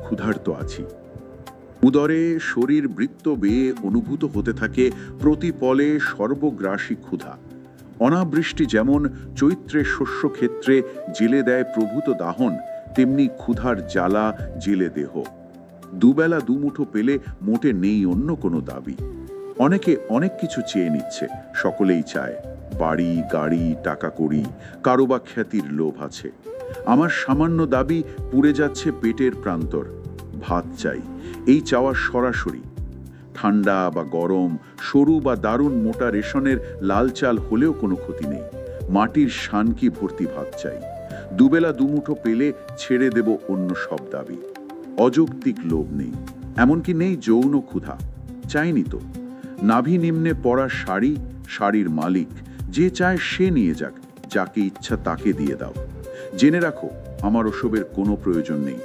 ক্ষুধার্ত আছি। উদরে শরীর বৃত্ত বেয়ে অনুভূত হতে থাকে প্রতিপলে সর্বগ্রাসী ক্ষুধা। অনাবৃষ্টি যেমন চৈত্রে শস্যক্ষেত্রে জেলে দেয় প্রভূত দাহন, তেমনি ক্ষুধার জ্বালা জেলে দেহ। দুবেলা দুমুঠো পেলে মোটে নেই অন্য কোনো দাবি। অনেকে অনেক কিছু চেয়ে নিচ্ছে, সকলেই চায় বাড়ি, গাড়ি, টাকা কড়ি, কারো বা খ্যাতির লোভ আছে। আমার সামান্য দাবি পুড়ে যাচ্ছে পেটের প্রান্তর। ভাত চাই, এই চাওয়া সরাসরি। ঠান্ডা বা গরম, সরু বা দারুণ মোটা রেশনের লাল চাল হলেও কোনো ক্ষতি নেই। মাটির শানকি ভর্তি ভাত চাই। দুবেলা দুমুঠো পেলে ছেড়ে দেব অন্য সব দাবি। অযৌক্তিক লোভ নেই, এমনকি নেই যৌন ক্ষুধা। চাইনি তো। নাভি নিম্নে পরা শাড়ি, শাড়ির মালিক যে চায় সে নিয়ে যাক, যাকে ইচ্ছা তাকে দিয়ে দাও। জেনে রাখো, আমার ওসবের কোনো প্রয়োজন নেই।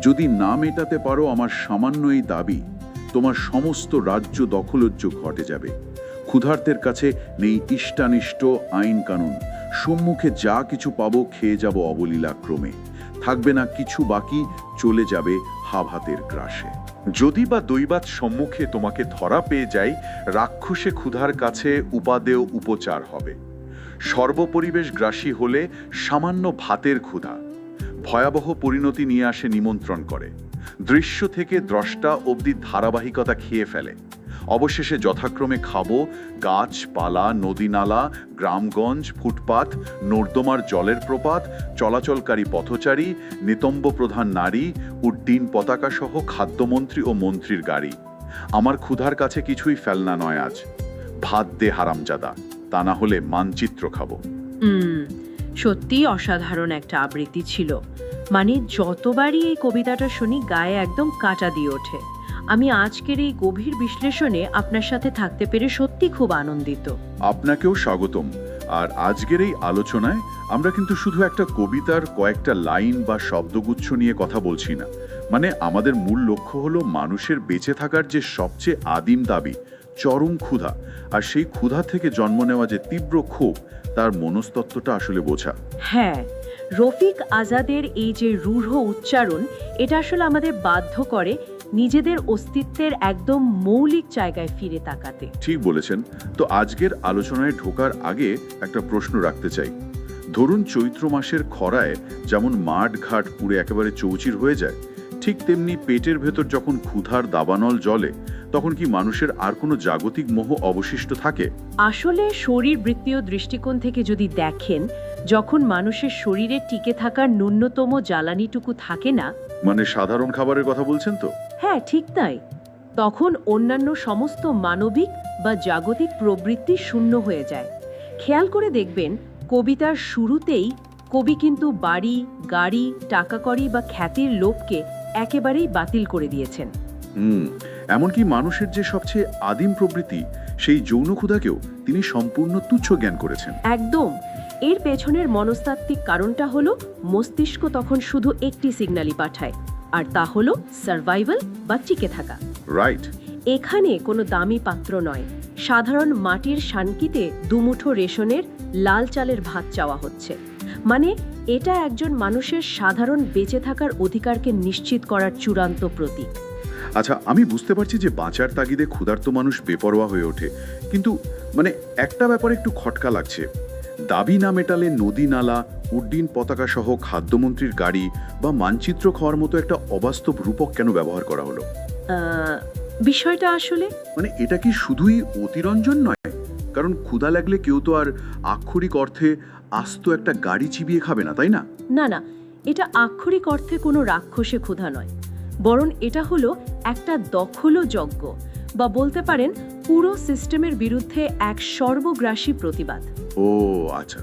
যদি না মেটাতে পারো আমার সামান্য এই দাবি, তোমার সমস্ত রাজ্য দখলজ্জ ঘটে যাবে। ক্ষুধার্তের কাছে নেই ইষ্টানিষ্ট আইন কানুন। সম্মুখে যা কিছু পাবো খেয়ে যাব অবলীলাক্রমে। থাকবে না কিছু বাকি, চলে যাবে হাভাতের গ্রাসে। যদি বা দৈবাত সম্মুখে তোমাকে ধরা পেয়ে যায়, রাক্ষসে ক্ষুধার কাছে উপাদেয় উপচার হবে। সর্বপরিবেশ গ্রাসী হলে সামান্য ভাতের ক্ষুধা ভয়াবহ পরিণতি নিয়ে আসে, নিমন্ত্রণ করে। দৃশ্য থেকে দ্রষ্টা অবধি ধারাবাহিকতা খেয়ে ফেলে। অবশেষে যথাক্রমে খাবো গাছপালা, নদীনালা, গ্রামগঞ্জ, ফুটপাত, নর্দমার জলের প্রপাত, চলাচলকারী পথচারী, নিতম্ব প্রধান নারী, উড্ডীন পতাকা সহ খাদ্যমন্ত্রী ও মন্ত্রীর গাড়ি। আমার ক্ষুধার কাছে কিছুই ফেলনা নয় আজ। ভাত দে হারামজাদা, তা না হলে মানচিত্র খাবো। সত্যি অসাধারণ একটা আবৃত্তি ছিল। মানে যতবারই এই কবিতাটা শুনি গায়ে একদম কাঁটা দিয়ে ওঠে। আমি আজকের এই গভীর বিশ্লেষণে আপনার সাথে থাকতে পেরে সত্যি খুব আনন্দিত। আপনাকেও স্বাগতম। আর আজকের এই আলোচনায় আমরা কিন্তু শুধু একটা কবিতার কয়েকটা লাইন বা শব্দগুচ্ছ নিয়ে কথা বলছি না। মানে আমাদের মূল লক্ষ্য হলো মানুষের বেঁচে থাকার যে সবচেয়ে আদিম দাবি, চরম ক্ষুধা, আর সেই ক্ষুধা থেকে জন্ম নেওয়া যে তীব্র ক্ষোভ, তার মনস্তত্ত্বটা আসলে বোঝা। হ্যাঁ, রফিক আজাদের এই যে রূঢ় উচ্চারণ, এটা আসলে আমাদের বাধ্য করে নিজেদের অস্তিত্বের একদম মৌলিক জায়গায় ফিরে তাকাতে। ঠিক বলেছেন। তো আজকের আলোচনায় ঢোকার আগে একটা প্রশ্ন রাখতে চাই। ধরুন চৈত্র মাসের খরায় যেমন মাঠ ঘাট পুড়ে একেবারে চৌচির হয়ে যায়, ঠিক তেমনি পেটের ভেতর যখন ক্ষুধার দাবানল জ্বলে, তখন কি মানুষের আর কোনো জাগতিক মোহ অবশিষ্ট থাকে? আসলে শরীরবৃত্তীয় দৃষ্টিকোণ থেকে যদি দেখেন, যখন মানুষের শরীরে টিকে থাকার ন্যূনতম জ্বালানিটুকু থাকে না, মানে সাধারণ খাবারের কথা বলছেন তো? হ্যাঁ ঠিক তাই, তখন অন্যান্য সমস্ত মানবিক বা জাগতিক প্রবৃত্তি শূন্য হয়ে যায়। খেয়াল করে দেখবেন, কবিতার শুরুতেই কবি কিন্তু বাড়ি, গাড়ি, টাকা কড়ি বা খ্যাতির লোভকে একেবারেই বাতিল করে দিয়েছেন। এমনকি মানুষের যে সবচেয়ে আদিম প্রবৃত্তি, সেই যৌন ক্ষুধাকেও তিনি সম্পূর্ণ তুচ্ছ জ্ঞান করেছেন। একদম। এর পেছনের মনস্তাত্ত্বিক কারণটা হলো, মস্তিষ্ক তখন শুধু একটি সিগন্যালই পাঠায়, আর তা হলো সার্ভাইভাল বা টিকে থাকা। রাইট। এখানে কোনো দামি পাত্র নয়, সাধারণ মাটির শানকিতে দুমুঠো রেশনের লাল চালের ভাত চাওয়া হচ্ছে। মানে এটা একজন মানুষের সাধারণ বেঁচে থাকার অধিকারকে নিশ্চিত করার চূড়ান্ত প্রতীক। আচ্ছা, আমি বুঝতে পারছি যে বাঁচার তাগিদে ক্ষুধার্ত মানুষ বেপরোয়া হয়ে ওঠে, কিন্তু মানে একটা ব্যাপারে একটু খটকা লাগছে। দাবি না মেটালে নদী নালা, উড্ডীন পতাকা সহ খাদ্যমন্ত্রীর গাড়ি বা মানচিত্র খাওয়ার মতো একটা অবাস্তব রূপক কেন ব্যবহার করা হলো? বিষয়টা আসলে মানে এটা কি শুধুই অতিরঞ্জন নয়? কারণ ক্ষুধা লাগলে কেউ তো আর আক্ষরিক অর্থে আস্ত একটা গাড়ি চিবিয়ে খাবে না, তাই না? না না, এটা আক্ষরিক অর্থে কোনো রাক্ষসে ক্ষুধা নয়, বরং এটা হলো একটা দখলযজ্ঞ, বা বলতে পারেন পুরো সিস্টেমের বিরুদ্ধে এক সর্বগ্রাসী প্রতিবাদ। ও আচ্ছা।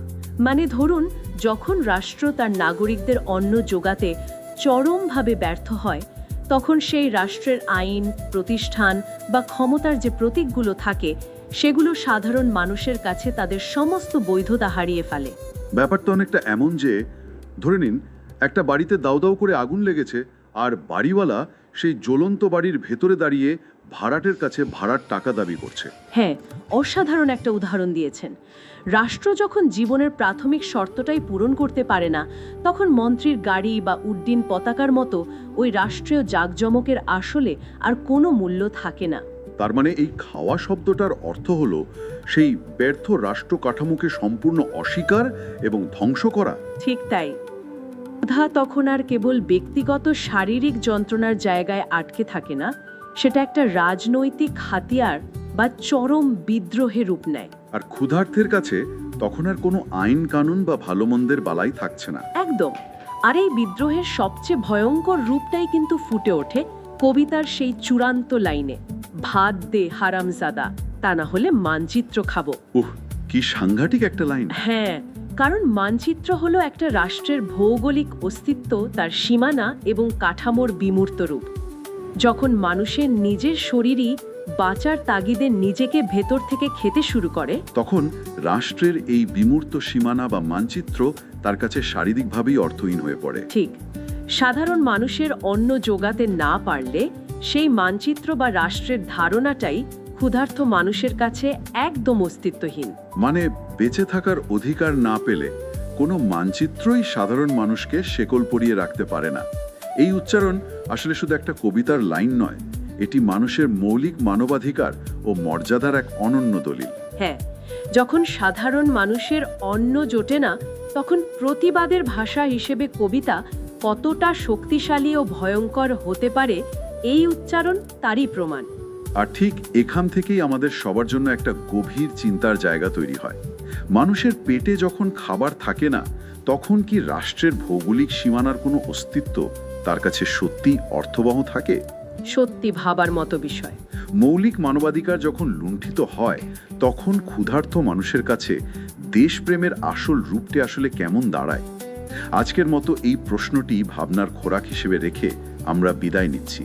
মানে ধরুন, যখন রাষ্ট্র তার নাগরিকদের অন্ন জোগাতে চরমভাবে ব্যর্থ হয়, তখন সেই রাষ্ট্রের আইন, প্রতিষ্ঠান বা ক্ষমতার যে প্রতীকগুলো থাকে, সেগুলো সাধারণ মানুষের কাছে তাদের সমস্ত বৈধতা হারিয়ে ফেলে। ব্যাপারটা অনেকটা এমন যে, ধরে নিন একটা বাড়িতে দাউ দাউ করে আগুন লেগেছে, আর বাড়িওয়ালা সেই জ্বলন্ত বাড়ির ভেতরে দাঁড়িয়ে ভাড়াটের কাছে ভাড়ার টাকা দাবি করছে। হ্যাঁ, অসাধারণ একটা উদাহরণ দিয়েছেন। রাষ্ট্র যখন জীবনের প্রাথমিক শর্তটাই পূরণ করতে পারে না, তখন মন্ত্রীর গাড়ি বা উড্ডীন পতাকার মতো ওই রাষ্ট্রীয় জাঁকজমকের আসলে আর কোনো মূল্য থাকে না। তার মানে এই খাওয়া শব্দটার অর্থ হলো সেই ব্যর্থ রাষ্ট্র কাঠামোকে সম্পূর্ণ অস্বীকার এবং ধ্বংস করা। ঠিক তাই। ক্ষুধা তখন আর কেবল ব্যক্তিগত শারীরিক যন্ত্রণার জায়গায় আটকে থাকে না, সেটা একটা রাজনৈতিক হাতিয়ার বা চরম বিদ্রোহের রূপ নেয়। আর ক্ষুধার্তের কাছে তখন আর কোনো আইন কানুন বা ভালো মন্দের বালাই থাকছে না। একদম। আর এই বিদ্রোহের সবচেয়ে ভয়ঙ্কর রূপটাই কিন্তু ফুটে ওঠে কবিতার সেই চূড়ান্ত লাইনে, ভাত দে হারামজাদা, তা না হলে মানচিত্র খাবো। কি সাংঘাতিক একটা লাইন। হ্যাঁ, কারণ মানচিত্র হলো একটা রাষ্ট্রের ভৌগোলিক অস্তিত্ব, তার সীমানা এবং কাঠামোর বিমূর্ত রূপ। যখন মানুষের নিজের শরীরই বাঁচার তাগিদে নিজেকে ভেতর থেকে খেতে শুরু করে, তখন রাষ্ট্রের এই বিমূর্ত সীমানা বা মানচিত্র তার কাছে শারীরিকভাবেই অর্থহীন হয়ে পড়ে। ঠিক। সাধারণ মানুষের অন্ন জোগাতে না পারলে সেই মানচিত্র বা রাষ্ট্রের ধারণাটাই ক্ষুধার্ত মানুষের কাছে একদম অস্তিত্বহীন। মানে বেঁচে থাকার অধিকার না পেলে কোনো মানচিত্রই সাধারণ মানুষকে শেকল পরিয়ে রাখতে পারে না। এই উচ্চারণ আসলে শুধু একটা কবিতার লাইন নয়, এটি মানুষের মৌলিক মানবাধিকার ও মর্যাদার এক অনন্য দলিল। হ্যাঁ, যখন সাধারণ মানুষের অন্ন জোটে না, তখন প্রতিবাদের ভাষা হিসেবে কবিতা কতটা শক্তিশালী ও ভয়ঙ্কর হতে পারে, এই উচ্চারণ তারই প্রমাণ। আর ঠিক এখান থেকেই আমাদের সবার জন্য একটা গভীর চিন্তার জায়গা তৈরি হয়। মানুষের পেটে যখন খাবার থাকে না, তখন কি রাষ্ট্রের ভৌগোলিক সীমানার কোনো অস্তিত্ব তার কাছে সত্যি অর্থবহ থাকে? সত্যি ভাবার মতো বিষয়। মৌলিক মানবাধিকার যখন লুণ্ঠিত হয়, তখন ক্ষুধার্ত মানুষের কাছে দেশপ্রেমের আসল রূপটি আসলে কেমন দাঁড়ায়? আজকের মতো এই প্রশ্নটি ভাবনার খোরাক হিসেবে রেখে আমরা বিদায় নিচ্ছি।